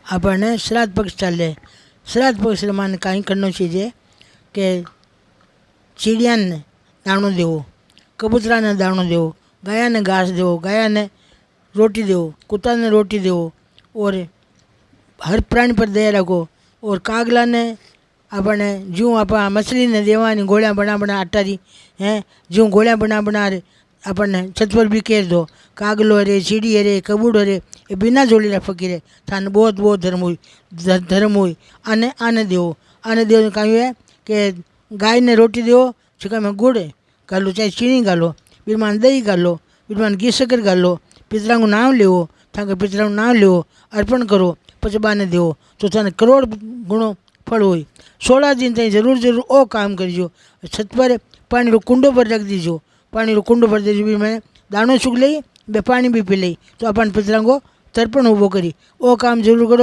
આપણને શ્રાદ્ધ પક્ષ ચાલે. શ્રાદ્ધ પક્ષ માને કાંઈ કરનો છે જે કે ચીડિયાને દાણો દેવો, કબૂતરાને દાણો દેવો, ગાયાને ઘાસ દેવો, ગાયાને रोटी दो, कुत्ता ने रोटी दो, और हर प्राणी पर दया रखो. और कागला ने अपने जूँ आप मछली ने देवानी गोलियां बना बना अटारी हैं, जूँ गोलियां बना बना अपने छत पर भी केर दो. कागलो अरे चीड़ी अरे कबूड़ अरे ये बिना जोड़ेला फकीरे थाने बहुत बहुत धर्म हुई आने आने देवो. आने देव कहूँ है कि गाय ने रोटी देवो, छिका में गुड़ गालो, चाहे चीनी गालो, बीरमान दही गालो, बीरमान घी शक्कर गालो, पितरा को नाम लेवो, ताके पितरा को नाम लेवो, अर्पण करो, પછી બાને દેવો તો તને કરોડ ગુણો ફળ હોય. 16 दिन તઈ જરૂર જરૂર ઓ કામ કરજો. છત પર પાણીનો કુંડો પર રાખી દીજો, પાણીનો કુંડો પર દેજો, બી મને દાણો સુગ લઈ બે પાણી બી પી લઈ તો આપણને પિતરાંગો તર્પણ ઊભો કરી ઓ કામ જરૂર કરો.